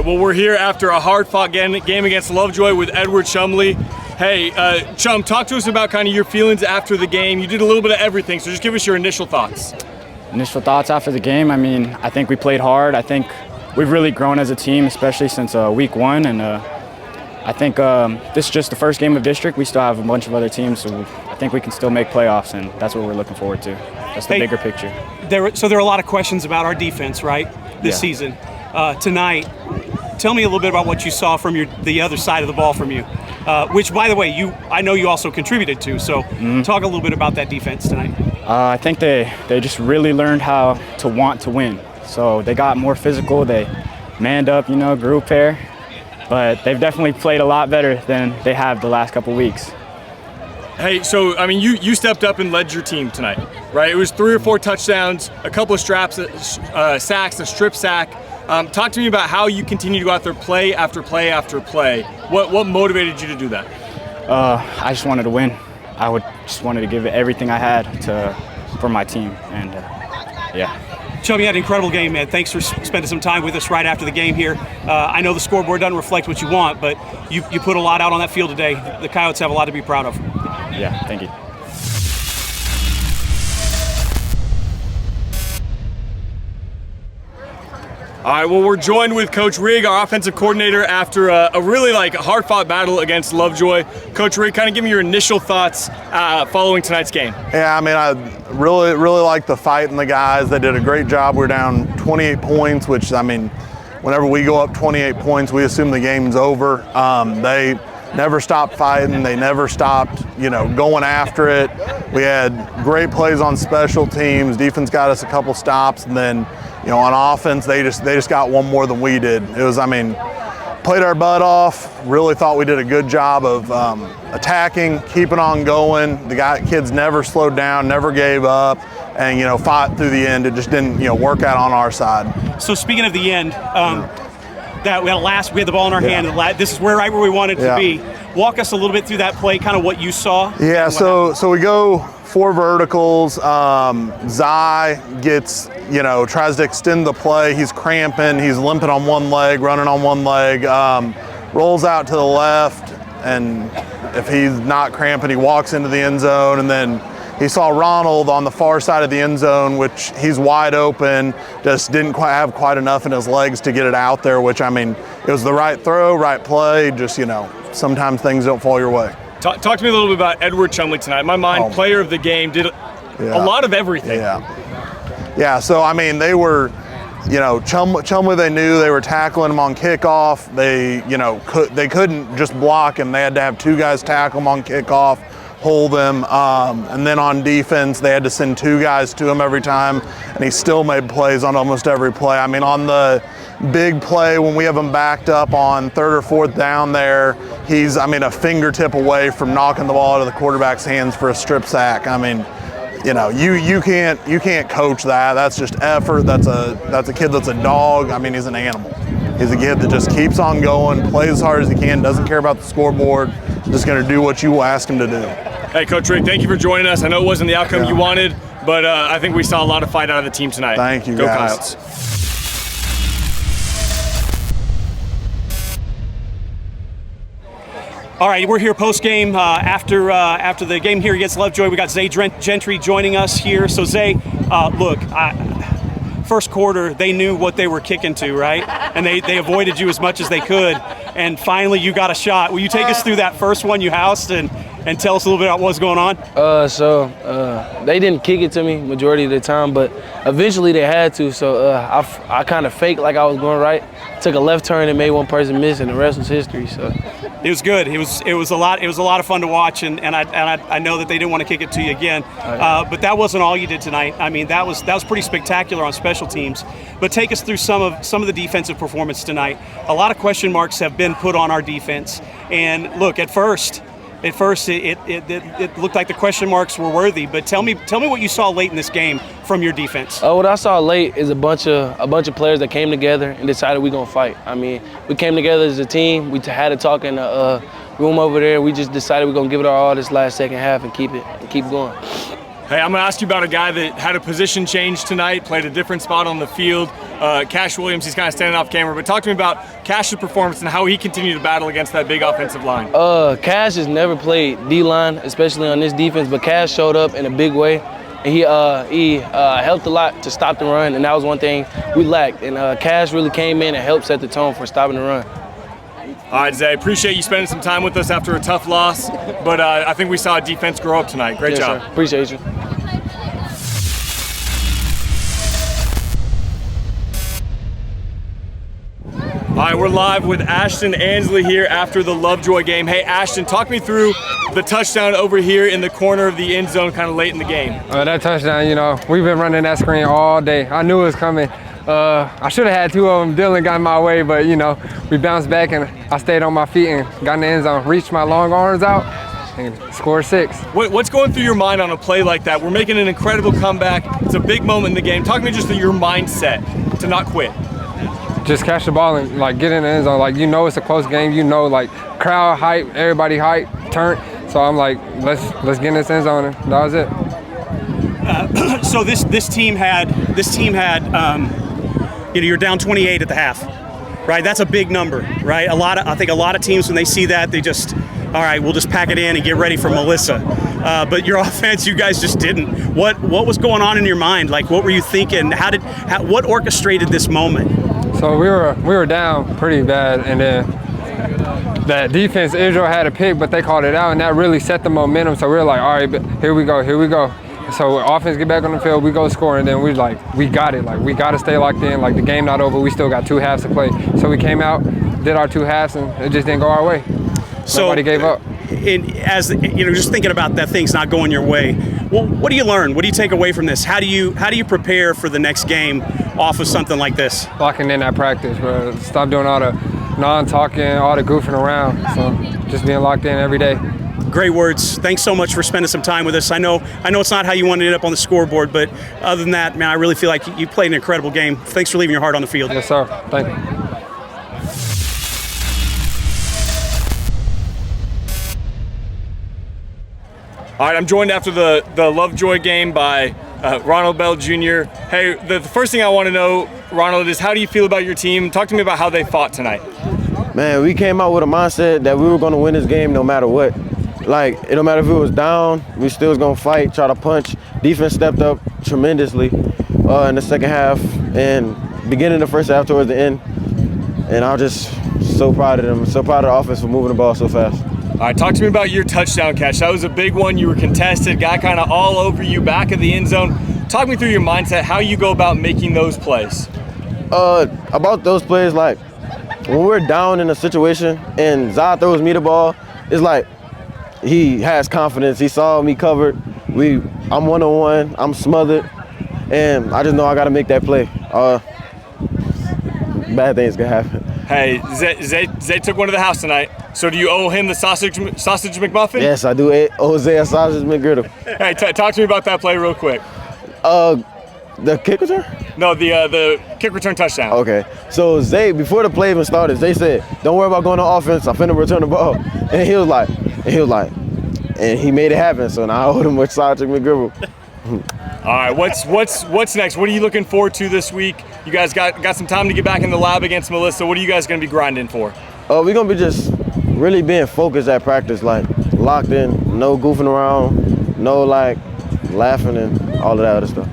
right, well, we're here after a hard-fought game against Lovejoy with Edward Chumley. Hey, Chum, talk to us about kind of your feelings after the game. You did a little bit of everything, so just give us your initial thoughts. Initial thoughts after the game, I mean, I think we played hard. I think we've really grown as a team, especially since week one, and I think this is just the first game of district. We still have a bunch of other teams, so I think we can still make playoffs, and that's what we're looking forward to. That's the bigger picture. So there are a lot of questions about our defense, right, this season. Tonight, tell me a little bit about what you saw from the other side of the ball from you, which, by the way, I know you also contributed to. So talk a little bit about that defense tonight. I think they just really learned how to want to win. So they got more physical. They manned up, grew a pair. But they've definitely played a lot better than they have the last couple weeks. Hey, so, I mean, you stepped up and led your team tonight, right? It was 3 or 4 touchdowns, a couple of sacks, a strip sack. Talk to me about how you continue to go out there play after play after play. What motivated you to do that? I just wanted to win. Just wanted to give it everything I had for my team, and yeah. Chum, you had an incredible game, man. Thanks for spending some time with us right after the game here. I know the scoreboard doesn't reflect what you want, but you put a lot out on that field today. The Coyotes have a lot to be proud of. Yeah, thank you. All right, well, we're joined with Coach Rigg, our offensive coordinator, after a really hard-fought battle against Lovejoy. Coach Rigg, kind of give me your initial thoughts following tonight's game. Yeah, I mean, I really like the fight and the guys. They did a great job. We're down 28 points, which, I mean, whenever we go up 28 points, we assume the game's over. They never stopped fighting. They never stopped, going after it. We had great plays on special teams. Defense got us a couple stops, and then, on offense, they just got one more than we did. It was, I mean, played our butt off. Really thought we did a good job of attacking, keeping on going. The kids never slowed down, never gave up, and fought through the end. It just didn't work out on our side. So speaking of the end, that we had the ball in our hand. This is right where we wanted to be. Walk us a little bit through that play, kind of what you saw. Yeah. So we go 4 verticals. Zay gets, tries to extend the play. He's cramping. He's limping on one leg, running on one leg. Rolls out to the left, and if he's not cramping, he walks into the end zone. And then he saw Ronald on the far side of the end zone, which he's wide open. Just didn't have quite enough in his legs to get it out there. Which, I mean, it was the right throw, right play. Just sometimes things don't fall your way. Talk to me a little bit about Edward Chumley tonight. In my mind, player of the game, did a lot of everything. Yeah, so, I mean, they were, Chumley, they knew they were tackling him on kickoff. They couldn't just block him. They had to have 2 guys tackle him on kickoff, hold him, and then on defense, they had to send 2 guys to him every time, and he still made plays on almost every play. I mean, on the big play when we have him backed up on 3rd or 4th down there, he's, a fingertip away from knocking the ball out of the quarterback's hands for a strip sack. I mean, you can't coach that. That's just effort. That's a kid that's a dog. I mean, he's an animal. He's a kid that just keeps on going, plays as hard as he can, doesn't care about the scoreboard, just going to do what you ask him to do. Hey, Coach Rigg, thank you for joining us. I know it wasn't the outcome you wanted, but I think we saw a lot of fight out of the team tonight. Thank you, Go guys. Coyotes. All right, we're here post-game after the game here against Lovejoy. We got Zay Gentry joining us here. So, Zay, look, first quarter, they knew what they were kicking to, right? And they avoided you as much as they could. And finally, you got a shot. Will you take us through that first one you housed and tell us a little bit about what's going on? They didn't kick it to me majority of the time, but eventually they had to. So I kind of faked like I was going right. Took a left turn and made one person miss, and the rest was history. So it was good. It was a lot of fun to watch, and I know that they didn't want to kick it to you again. But that wasn't all you did tonight. I mean, that was pretty spectacular on special teams. But take us through some of the defensive performance tonight. A lot of question marks have been put on our defense, and look, at first it looked like the question marks were worthy. But tell me what you saw late in this game from your defense. What I saw late is a bunch of players that came together and decided we're gonna fight. I mean, we came together as a team. We had a talk in the room over there. We just decided we're gonna give it our all this last second half and keep going. Hey, I'm going to ask you about a guy that had a position change tonight, played a different spot on the field. Cash Williams. He's kind of standing off camera, but talk to me about Cash's performance and how he continued to battle against that big offensive line. Cash has never played D-line, especially on this defense, but Cash showed up in a big way. And he helped a lot to stop the run, and that was one thing we lacked. And Cash really came in and helped set the tone for stopping the run. All right, Zay, appreciate you spending some time with us after a tough loss, but I think we saw a defense grow up tonight. Great job. Sir. Appreciate you. All right, we're live with Ashton Ansley here after the Lovejoy game. Hey, Ashton, talk me through the touchdown over here in the corner of the end zone kind of late in the game. That touchdown, we've been running that screen all day. I knew it was coming. I should have had two of them. Dylan got in my way, but, we bounced back and I stayed on my feet and got in the end zone, reached my long arms out and scored 6. What's going through your mind on a play like that? We're making an incredible comeback. It's a big moment in the game. Talk to me just through your mindset to not quit. Just catch the ball and get in the end zone. It's a close game. Crowd hype, everybody hype, turn. So I'm let's get in this end zone, and that was it. So this team had you're down 28 at the half, right? That's a big number, right? I think a lot of teams, when they see that, they just, all right, we'll just pack it in and get ready for Melissa. But your offense, you guys just didn't. What was going on in your mind? What were you thinking? What orchestrated this moment? So we were down pretty bad, and then that defense, Israel had a pick, but they called it out, and that really set the momentum. So we were like, all right, here we go. So offense get back on the field, we go score, and then we got it. We got to stay locked in. The game not over. We still got 2 halves to play. So we came out, did our 2 halves, and it just didn't go our way. Nobody gave up. Just thinking about that thing's not going your way. Well, what do you learn? What do you take away from this? How do you prepare for the next game off of something like this? Locking in that practice, bro. Stop doing all the non-talking, all the goofing around. So just being locked in every day. Great words. Thanks so much for spending some time with us. I know it's not how you want to end up on the scoreboard, but other than that, man, I really feel like you played an incredible game. Thanks for leaving your heart on the field. Yes, sir. Thank you. All right, I'm joined after the Lovejoy game by Ronald Bell Jr. Hey, the first thing I want to know, Ronald, is how do you feel about your team? Talk to me about how they fought tonight. Man, we came out with a mindset that we were going to win this game no matter what. It don't matter if it was down, we still was going to fight, try to punch. Defense stepped up tremendously in the second half and beginning the first half towards the end. And I'm just so proud of them, so proud of the offense for moving the ball so fast. All right, talk to me about your touchdown catch. That was a big one. You were contested, got kind of all over you back of the end zone. Talk me through your mindset, how you go about making those plays. About those plays, when we're down in a situation and Zay throws me the ball, it's he has confidence. He saw me covered. I'm one-on-one. I'm smothered, and I just know I got to make that play. Bad things can happen. Hey, Zay took one to the house tonight. So do you owe him the sausage McMuffin? Yes, I do owe Zay a sausage McGriddle. Hey, talk to me about that play real quick. The kick return? No, the kick return touchdown. Okay. So Zay, before the play even started, Zay said, "Don't worry about going to offense. I'm finna return the ball." And he was like, and he made it happen. So now I owe him a sausage McGriddle. All right, what's next? What are you looking forward to this week? You guys got some time to get back in the lab against Melissa. What are you guys going to be grinding for? We're going to be just really being focused at practice, locked in, no goofing around, no laughing and all of that other stuff.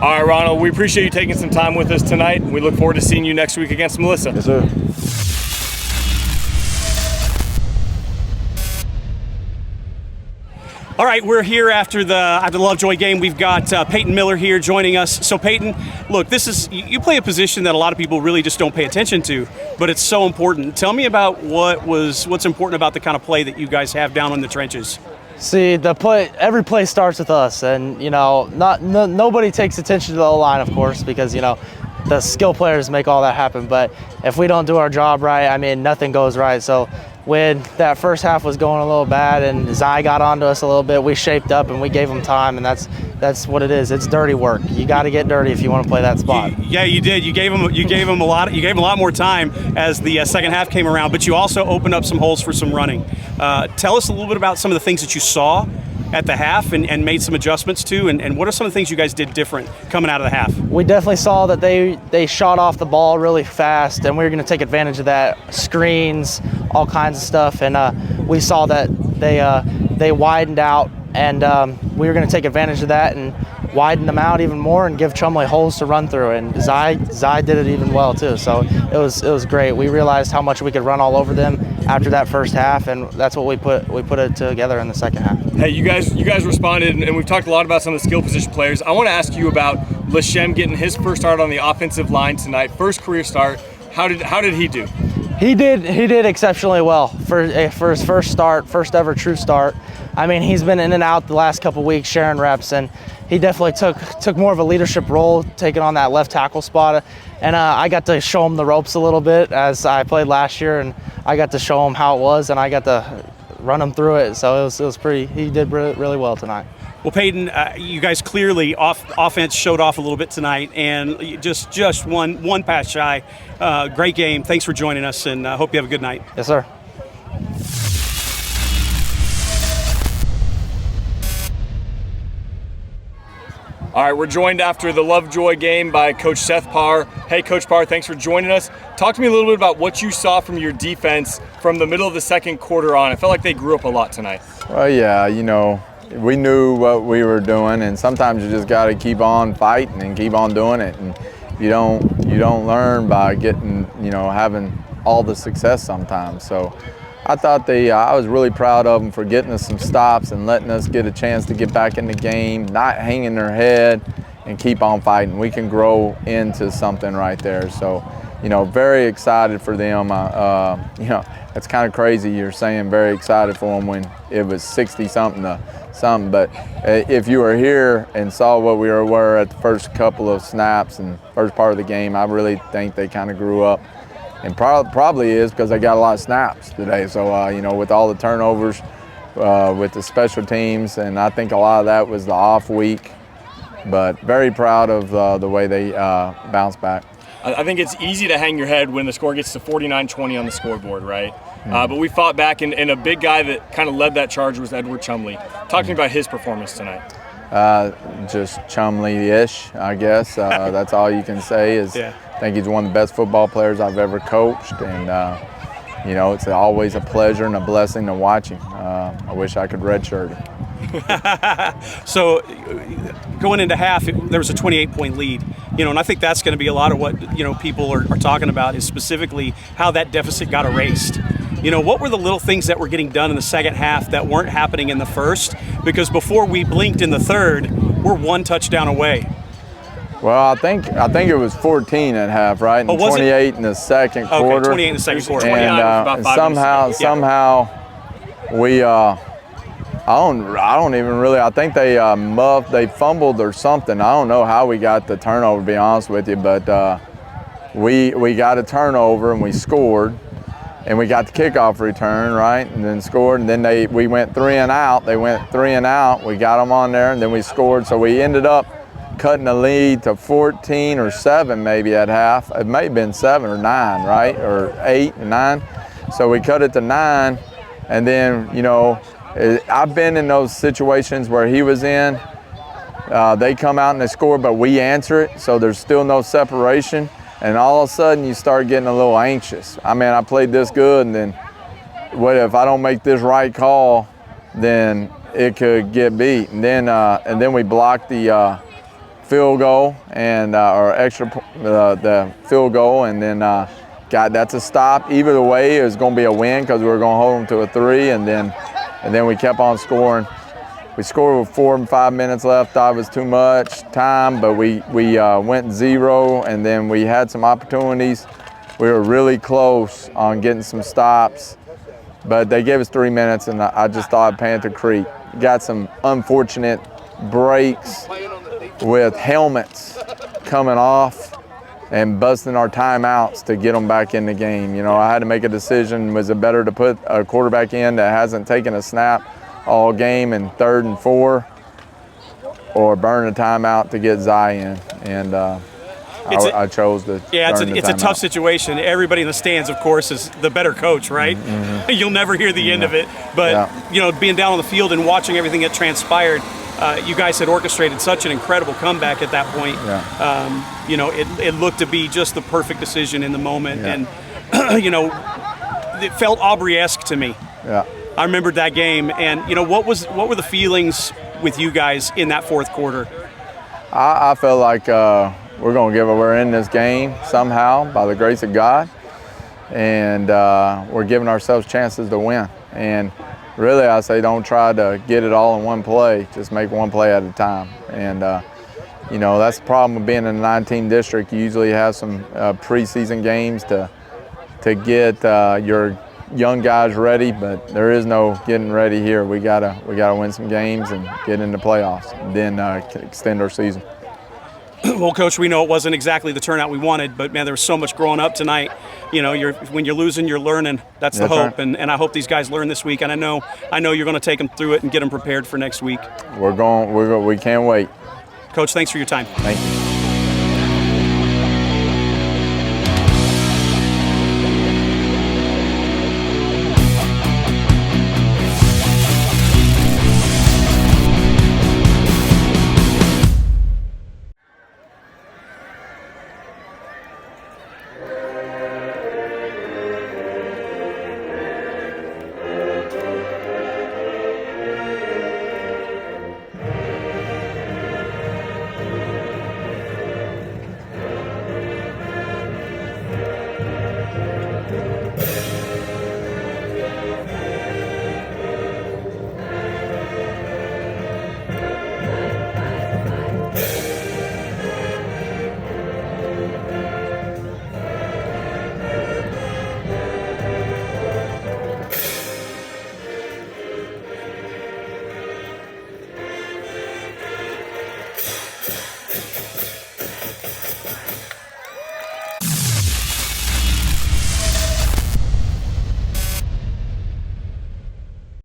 All right, Ronald, we appreciate you taking some time with us tonight. We look forward to seeing you next week against Melissa. Yes, sir. All right, we're here after the Lovejoy game. We've got Peyton Miller here joining us. So Peyton, look, you play a position that a lot of people really just don't pay attention to, but it's so important. Tell me about what's important about the kind of play that you guys have down in the trenches. See, every play starts with us, and nobody takes attention to the O-line, of course, because the skill players make all that happen. But if we don't do our job right, nothing goes right. So when that first half was going a little bad and Zay got onto us a little bit, we shaped up and we gave him time, and that's what it is. It's dirty work. You got to get dirty if you want to play that spot. Yeah, you did. You gave him a lot more time as the second half came around, but you also opened up some holes for some running. Tell us a little bit about some of the things that you saw at the half and made some adjustments to? And what are some of the things you guys did different coming out of the half? We definitely saw that they shot off the ball really fast, and we were going to take advantage of that. Screens, all kinds of stuff, and we saw that they widened out, and we were going to take advantage of that and widen them out even more and give Chumley holes to run through. And Zay did it even well too. So it was great. We realized how much we could run all over them after that first half, and that's what we put it together in the second half. Hey, you guys responded, and we've talked a lot about some of the skill position players. I want to ask you about Lashem getting his first start on the offensive line tonight, first career start. How did he do? He did exceptionally well for his first start, first ever true start. I mean, he's been in and out the last couple weeks sharing reps, and he definitely took more of a leadership role, taking on that left tackle spot. And I got to show him the ropes a little bit as I played last year, and I got to show him how it was, and I got to run him through it. So it was pretty. He did really well tonight. Well, Peyton, you guys clearly offense showed off a little bit tonight, and just one pass shy. Great game. Thanks for joining us, and hope you have a good night. Yes, sir. All right, we're joined after the Lovejoy game by Coach Seth Parr. Hey, Coach Parr, thanks for joining us. Talk to me a little bit about what you saw from your defense from the middle of the second quarter on. It felt like they grew up a lot tonight. Well, yeah, we knew what we were doing, and sometimes you just got to keep on fighting and keep on doing it. And you don't learn by getting, having all the success sometimes. So I thought I was really proud of them for getting us some stops and letting us get a chance to get back in the game, not hanging their head, and keep on fighting. We can grow into something right there. So, very excited for them. It's kind of crazy you're saying very excited for them when it was 60-something to something. But if you were here and saw what we were at the first couple of snaps and first part of the game, I really think they kind of grew up. And probably is because they got a lot of snaps today. So, with all the turnovers, with the special teams, and I think a lot of that was the off week. But very proud of the way they bounced back. I think it's easy to hang your head when the score gets to 49-20 on the scoreboard, right? But we fought back, and a big guy that kind of led that charge was Edward Chumley. Talk to me about his performance tonight. Just Chumley-ish, I guess. That's all you can say is I think he's one of the best football players I've ever coached, and it's always a pleasure and a blessing to watch him. I wish I could redshirt him. So going into half, there was a 28-point lead, and I think that's going to be a lot of what people are talking about is specifically how that deficit got erased. What were the little things that were getting done in the second half that weren't happening in the first? Because before we blinked in the third, we're one touchdown away. Well, I think it was 14 at half, right? And 28 in the second quarter. Okay, 28 in the second quarter. And somehow we I don't even really. I think they fumbled or something. I don't know how we got the turnover, to be honest with you, but we got a turnover and we scored. And we got the kickoff return, right, and then scored. And then we went 3 and out. They went 3 and out. We got them on there, and then we scored. So we ended up cutting the lead to 14 or 7 maybe at half. It may have been 7 or 9, right, or 8 and 9. So we cut it to 9, and then I've been in those situations where he was in. They come out and they score, but we answer it, so there's still no separation. And all of a sudden, you start getting a little anxious. I mean, I played this good, and then what if I don't make this right call? Then it could get beat. And then we blocked the field goal and the field goal, and then that's a stop. Either way, it was going to be a win because we were going to hold them to a 3, and then we kept on scoring. We scored with 4 and 5 minutes left. Thought it was too much time, but we went 0, and then we had some opportunities. We were really close on getting some stops, but they gave us 3 minutes, and I just thought Panther Creek got some unfortunate breaks with helmets coming off and busting our timeouts to get them back in the game. I had to make a decision. Was it better to put a quarterback in that hasn't taken a snap all game in 3rd and 4, or burn a timeout to get Zay in? And I chose to. Yeah, burn the it's a timeout. tough situation. Everybody in the stands, of course, is the better coach, right? You'll never hear the end of it. But being down on the field and watching everything that transpired, you guys had orchestrated such an incredible comeback at that point. It looked to be just the perfect decision in the moment, and it felt Aubrey-esque to me. Yeah. I remembered that game, and what were the feelings with you guys in that fourth quarter? I felt like we're in this game somehow by the grace of God, and we're giving ourselves chances to win. And really, I say don't try to get it all in one play. Just make one play at a time. And that's the problem with being in the 19 district. You usually have some preseason games to get your young guys ready, but there is no getting ready here. We gotta win some games and get into playoffs, and then extend our season. Well, Coach, we know it wasn't exactly the turnout we wanted, but man, there was so much growing up tonight. When you're losing, you're learning. That's the hope, right. and I hope these guys learn this week. And I know you're going to take them through it and get them prepared for next week. We can't wait. Coach, thanks for your time. Thank you.